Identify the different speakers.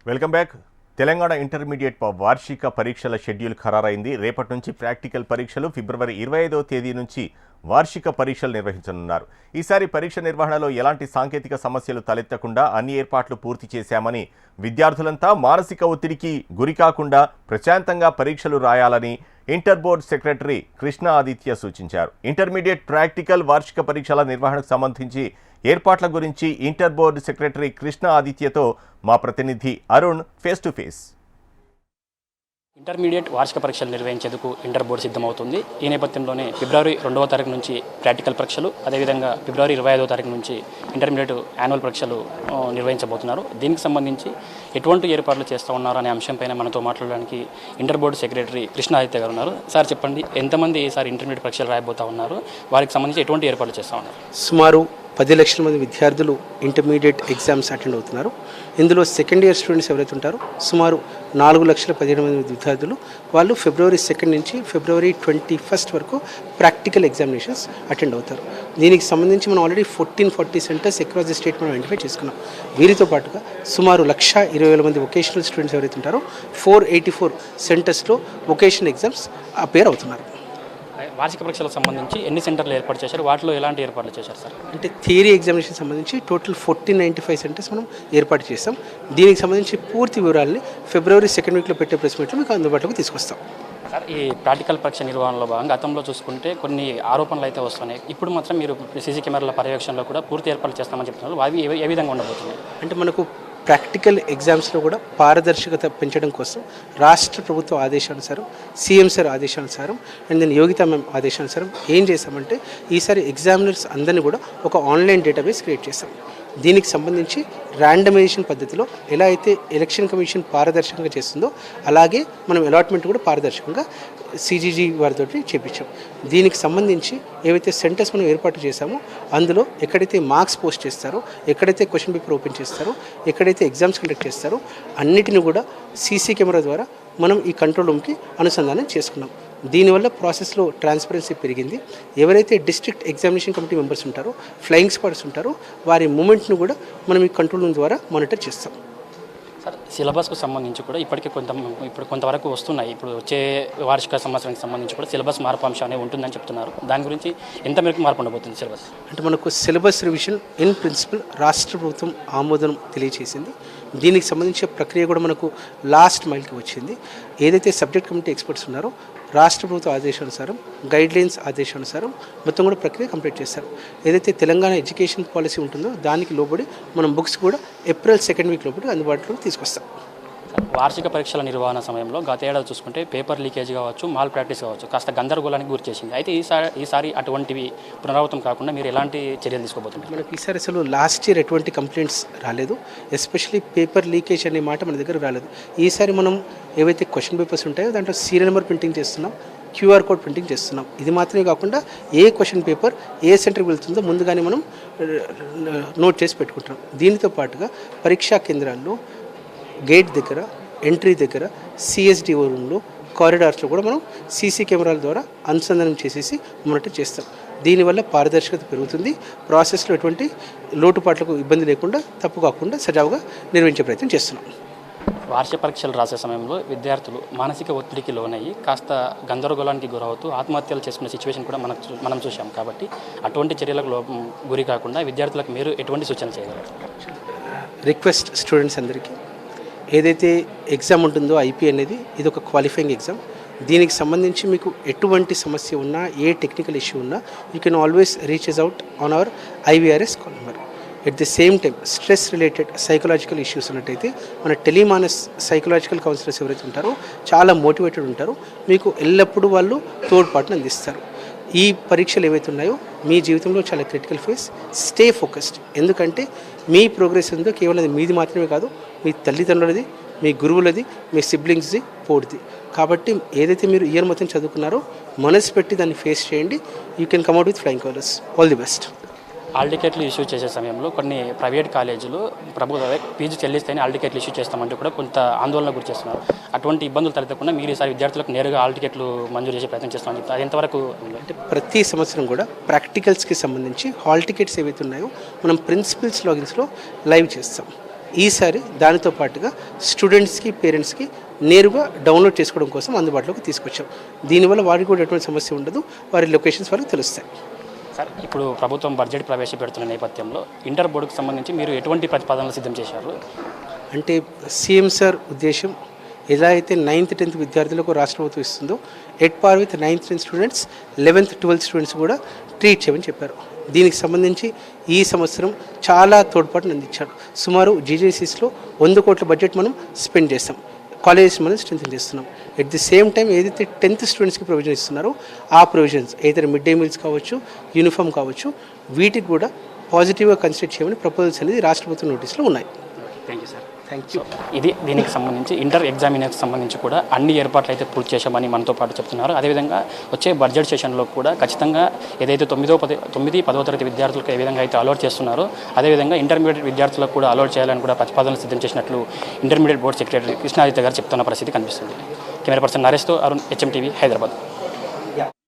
Speaker 1: Welcome back. Telangana intermediate వార్షిక పరీక్షల schedule ఖరారైంది. రేపటి నుంచి ప్రాక్టికల్ పరీక్షలు, ఫిబ్రవరి 25వ తేదీ నుంచి వార్షిక పరీక్షలు నిర్వహించనున్నారు. ఈసారి పరీక్ష నిర్వహణలో ఎలాంటి సాంకేతిక సమస్యలు తలెత్తకుండా అన్ని ఏర్పాట్లు పూర్తి చేశామని, విద్యార్థులంతా మానసిక ఒత్తిడికి గురికాకుండా ప్రశాంతంగా పరీక్షలు రాయాలని inter board secretary Krishna Aditya సూచించారు. ఇంటర్మీడియట్ ప్రాక్టికల్ వార్షిక పరీక్షల నిర్వహణకు సంబంధించి ఏర్పాట్ల గురించి ఇంటర్ బోర్డు సెక్రటరీ కృష్ణ ఆదిత్యతో మా ప్రతినిధి Arun face to face.
Speaker 2: Intermediate వార్షిక పరీక్షలు నిర్వహించేందుకు ఇంటర్ బోర్డు సిద్ధమవుతుంది. ఈ నేపథ్యంలోనే ఫిబ్రవరి 2వ తారీఖు నుంచి ప్రాక్టికల్ పరీక్షలు, అదేవిధంగా ఫిబ్రవరి 25వ తారీఖు నుంచి ఇంటర్మీడియట్ యాన్యువల్ పరీక్షలు నిర్వహించబోతున్నారు. దీనికి సంబంధించి ఎటువంటి ఏర్పాట్లు చేస్తూ ఉన్నారు అనే అంశంపైన మనతో మాట్లాడడానికి inter board secretary Krishna Aditya గారు ఉన్నారు. సార్ చెప్పండి, ఎంతమంది ఈసారి ఇంటర్మీడియట్ పరీక్షలు రాయబోతూ ఉన్నారు, వారికి సంబంధించి ఎటువంటి ఏర్పాట్లు చేస్తూ ఉన్నారు?
Speaker 3: సుమారు 10 లక్షల మంది విద్యార్థులు ఇంటర్మీడియట్ ఎగ్జామ్స్ అటెండ్ అవుతున్నారు. ఇందులో సెకండ్ ఇయర్ స్టూడెంట్స్ ఎవరైతే ఉంటారో సుమారు 4,17,000 మంది విద్యార్థులు వాళ్ళు ఫిబ్రవరి 2 నుంచి ఫిబ్రవరి 21 వరకు ప్రాక్టికల్ ఎగ్జామినేషన్స్ అటెండ్ అవుతారు. దీనికి సంబంధించి మనం already 1440 centres across the state మనం ఐడెంటిఫై చేసుకున్నాం. వీరితో పాటుగా సుమారు 1,20,000 మంది వొకేషనల్ స్టూడెంట్స్ ఎవరైతే ఉంటారో 484 సెంటర్స్లో వొకేషనల్ ఎగ్జామ్స్ అపేర్ అవుతున్నారు.
Speaker 2: వార్షిక పరీక్షలకు సంబంధించి ఎన్ని సెంటర్లు ఏర్పాటు చేశారు, వాటిలో ఎలాంటి ఏర్పాట్లు చేశారు సార్?
Speaker 3: అంటే థియరీ ఎగ్జామినేషన్ సంబంధించి టోటల్ 1495 సెంటర్స్ మనం ఏర్పాటు చేస్తాం. దీనికి సంబంధించి పూర్తి వివరాలని ఫిబ్రవరి 2nd వీక్లో పెట్టే ప్రెస్ మీట్లో మీకు అందుబాటులోకి తీసుకొస్తాం.
Speaker 2: సార్, ఈ ప్రాక్టికల్ పరీక్ష నిర్వహణలో భాగంగా గతంలో చూసుకుంటే కొన్ని ఆరోపణలు అయితే వస్తున్నాయి. ఇప్పుడు మాత్రం మీరు సీసీ కెమెరాల పర్యవేక్షణలో కూడా పూర్తి ఏర్పాట్లు చేస్తామని చెప్తున్నారు. అవి ఏ విధంగా ఉండబోతున్నాయి?
Speaker 3: అంటే మనకు ప్రాక్టికల్ ఎగ్జామ్స్లో కూడా పారదర్శకత పెంచడం కోసం రాష్ట్ర ప్రభుత్వ ఆదేశానుసారం, సీఎం సార్ ఆదేశానుసారం అండ్ దెన్ యోగితా మ్యామ్ ఆదేశానుసారం ఏం చేస్తామంటే ఈసారి ఎగ్జామినర్స్ అందరినీ కూడా ఒక ఆన్లైన్ డేటాబేస్ క్రియేట్ చేస్తాం. దీనికి సంబంధించి ర్యాండమైజేషన్ పద్ధతిలో ఎలా అయితే ఎలక్షన్ కమిషన్ పారదర్శకంగా చేస్తుందో అలాగే మనం అలాట్మెంట్ కూడా పారదర్శకంగా సిజీజీ వారితో చేపించాం. దీనికి సంబంధించి ఏవైతే సెంటర్స్ మనం ఏర్పాటు చేశామో అందులో ఎక్కడైతే మార్క్స్ పోస్ట్ చేస్తారో, ఎక్కడైతే క్వశ్చన్ పేపర్ ఓపెన్ చేస్తారో, ఎక్కడైతే ఎగ్జామ్స్ కండక్ట్ చేస్తారో అన్నిటిని కూడా సీసీ కెమెరా ద్వారా మనం ఈ కంట్రోల్ రూమ్కి అనుసంధానం చేసుకున్నాం. దీనివల్ల ప్రాసెస్లో ట్రాన్స్పరెన్సీ పెరిగింది. ఎవరైతే డిస్ట్రిక్ట్ ఎగ్జామినేషన్ కమిటీ మెంబర్స్ ఉంటారో, ఫ్లయింగ్ స్క్వాడ్స్ ఉంటారో వారి మూమెంట్ను కూడా మనం ఈ కంట్రోల్ రూమ్ ద్వారా మానిటర్ చేస్తాం.
Speaker 2: సార్, సిలబస్కు సంబంధించి కూడా ఇప్పుడు కొంతవరకు వస్తున్నాయి. ఇప్పుడు వచ్చే వార్షిక సంవత్సరానికి సంబంధించి కూడా సిలబస్ మార్పు అంశం అనేది ఉంటుందని చెప్తున్నారు. దాని గురించి ఎంత మేరకు మార్పు ఉండబోతుంది సిలబస్?
Speaker 3: అంటే మనకు సిలబస్ రివిజన్ ఇన్ ప్రిన్సిపల్ రాష్ట్ర ప్రభుత్వం ఆమోదం తెలియజేసింది. దీనికి సంబంధించిన ప్రక్రియ కూడా మనకు లాస్ట్ మైల్కి వచ్చింది. ఏదైతే సబ్జెక్ట్ కమిటీ ఎక్స్పర్ట్స్ ఉన్నారో రాష్ట్ర ప్రభుత్వ ఆదేశానుసారం, గైడ్లైన్స్ ఆదేశానుసారం మొత్తం కూడా ప్రక్రియ కంప్లీట్ చేస్తారు. ఏదైతే తెలంగాణ ఎడ్యుకేషన్ పాలసీ ఉంటుందో దానికి లోబడి మనం బుక్స్ కూడా ఏప్రిల్ 2nd వీక్ లోపలి అందుబాటులోకి తీసుకొస్తాం.
Speaker 2: వార్షిక పరీక్షల నిర్వహణ సమయంలో గత ఏడాది చూసుకుంటే పేపర్ లీకేజ్ కావచ్చు, మాల్ ప్రాక్టీస్ కావచ్చు, కాస్త గందరగోళానికి గురి చేసింది. అయితే ఈసారి అటువంటివి పునరావృతం కాకుండా మీరు ఎలాంటి చర్యలు తీసుకోబోతున్నారు?
Speaker 3: మనకి ఈసారి అసలు లాస్ట్ ఇయర్ ఎటువంటి కంప్లైంట్స్ రాలేదు. ఎస్పెషలీ పేపర్ లీకేజ్ అనే మాట మన దగ్గర రాలేదు. ఈసారి మనం ఏవైతే క్వశ్చన్ పేపర్స్ ఉంటాయో దాంట్లో సీరియల్ నెంబర్ ప్రింటింగ్ చేస్తున్నాం, QR కోడ్ ప్రింటింగ్ చేస్తున్నాం. ఇది మాత్రమే కాకుండా ఏ క్వశ్చన్ పేపర్ ఏ సెంటర్కి వెళ్తుందో ముందుగానే మనం నోట్ చేసి పెట్టుకుంటున్నాం. దీనితో పాటుగా పరీక్షా కేంద్రాల్లో గేట్ దగ్గర, ఎంట్రీ దగ్గర, CSDO రూమ్లో, కారిడార్స్లో కూడా మనం సీసీ కెమెరాల ద్వారా అనుసంధానం చేసేసి మానిటర్ చేస్తాం. దీనివల్ల పారదర్శకత పెరుగుతుంది. ప్రాసెస్లో ఎటువంటి లోటుపాట్లకు ఇబ్బంది లేకుండా, తప్పు కాకుండా సజావుగా నిర్వహించే ప్రయత్నం చేస్తున్నాం.
Speaker 2: వార్షిక పరీక్షలు రాసే సమయంలో విద్యార్థులు మానసిక ఒత్తిడికి లోనయ్యి కాస్త గందరగోళానికి గురవుతూ ఆత్మహత్యలు చేసుకునే సిచ్యువేషన్ కూడా మనం చూసాం. కాబట్టి అటువంటి చర్యలకు గురి కాకుండా విద్యార్థులకు మీరు ఎటువంటి సూచన చేయగలరు?
Speaker 3: రిక్వెస్ట్ స్టూడెంట్స్ అందరికీ, ఏదైతే ఎగ్జామ్ ఉంటుందో IP అనేది ఇది ఒక క్వాలిఫైయింగ్ ఎగ్జామ్. దీనికి సంబంధించి మీకు ఎటువంటి సమస్య ఉన్నా, ఏ టెక్నికల్ ఇష్యూ ఉన్నా you can always reaches out on hour IVRS call number. At the same time stress related psychological issues ఉన్నట్టయితే మన టెలిమానస్ సైకలాజికల్ కౌన్సిలర్స్ ఎవరైతే ఉంటారో చాలా మోటివేటెడ్ ఉంటారో, మీకు ఎల్లప్పుడూ వాళ్ళు తోడ్పాటును అందిస్తారు. ఈ పరీక్షలు ఏవైతే ఉన్నాయో మీ జీవితంలో చాలా క్రిటికల్ ఫేజ్. Stay focused. ఎందుకంటే మీ ప్రోగ్రెస్ ఉందో కేవలం అది మీది మాత్రమే కాదు, మీ తల్లిదండ్రులది, మీ గురువులది, మీ సిబ్లింగ్స్ది, పోర్ది. కాబట్టి ఏదైతే మీరు ఇయర్ మొత్తం చదువుకున్నారో మనసు పెట్టి దాన్ని ఫేస్ చేయండి. You can కమ్అట్ with flying colours. All the best.
Speaker 2: Hall టికెట్లు ఇష్యూ చేసే సమయంలో కొన్ని ప్రైవేట్ కాలేజీలు ఫీజు చెల్లిస్తేనే హాల్ టికెట్లు ఇష్యూ చేస్తామంటే కూడా కొంత ఆందోళన గురి చేస్తున్నారు. అటువంటి ఇబ్బందులు తలెత్తకుండా మీరు ఈసారి విద్యార్థులకు నేరుగా హాల్ టికెట్లు మంజూరు చేసే ప్రయత్నం చేస్తామని చెప్తారు. అది ఎంతవరకు?
Speaker 3: అంటే ప్రతి సంవత్సరం కూడా ప్రాక్టికల్స్కి సంబంధించి హాల్ టికెట్స్ ఏవైతే ఉన్నాయో మనం ప్రిన్సిపల్స్ లాగిన్స్లో లైవ్ చేస్తాం. ఈసారి దానితో పాటుగా స్టూడెంట్స్కి పేరెంట్స్కి నేరుగా డౌన్లోడ్ చేసుకోవడం కోసం అందుబాటులోకి తీసుకొచ్చాం. దీనివల్ల వారికి కూడా ఎటువంటి సమస్య ఉండదు, వారి లొకేషన్స్ వాళ్ళకి తెలుస్తాయి.
Speaker 2: సార్ ఇప్పుడు ప్రభుత్వం బడ్జెట్ ప్రవేశపెడుతున్న నేపథ్యంలో ఇంటర్ బోర్డుకు సంబంధించి మీరు ఎటువంటి ప్రతిపాదనలు సిద్ధం చేశారు?
Speaker 3: అంటే సీఎం సార్ ఉద్దేశం ఎలా అయితే 9th 10th విద్యార్థులకు రాష్ట్ర ప్రభుత్వం ఇస్తుందో at par with 9th 10th students 11th 12th students కూడా ట్రీట్ చేయమని చెప్పారు. దీనికి సంబంధించి ఈ సంవత్సరం చాలా తోడ్పాటును అందించారు. సుమారు జీజీసీస్లో 100 కోట్ల బడ్జెట్ మనం స్పెండ్ చేస్తాం, కాలేజెస్ మనం స్ట్రెంథెన్ చేస్తున్నాం. ఎట్ ది సేమ్ టైం ఏదైతే 10th స్టూడెంట్స్కి ప్రొవిజన్ ఇస్తున్నారో ఆ ప్రొవిజన్స్ ఏదైతే మిడ్ డే మీల్స్ కావచ్చు, యూనిఫామ్ కావచ్చు, వీటికి కూడా పాజిటివ్గా కన్సిడర్ చేయమని ప్రపోజల్స్ అనేది రాష్ట్ర ప్రభుత్వం నోటీసులో ఉన్నాయి.
Speaker 2: Thank you sir.
Speaker 3: Thank you.
Speaker 2: ఇది దీనికి సంబంధించి ఇంటర్ ఎగ్జామినేషన్కి సంబంధించి కూడా అన్ని ఏర్పాట్లు అయితే పూర్తి చేశామని మనతో పాటు చెప్తున్నారు. అదేవిధంగా వచ్చే బడ్జెట్ సెషన్లో కూడా ఖచ్చితంగా ఏదైతే 9, 10వ తరగతి విద్యార్థులకు ఏ విధంగా అయితే అలౌట్ చేస్తున్నారో అదేవిధంగా ఇంటర్మీడియట్ విద్యార్థులకు కూడా అలౌట్ చేయాలని కూడా ప్రతిపాదనలు సిద్ధం చేసినట్లు ఇంటర్మీడియట్ బోర్డు సెక్రటరీ కృష్ణాదిత్య గారు చెప్తున్న పరిస్థితి కనిపిస్తుంది. కెమెరా పర్సన్ నరేష్తో అరుణ్, HM TV, హైదరాబాద్.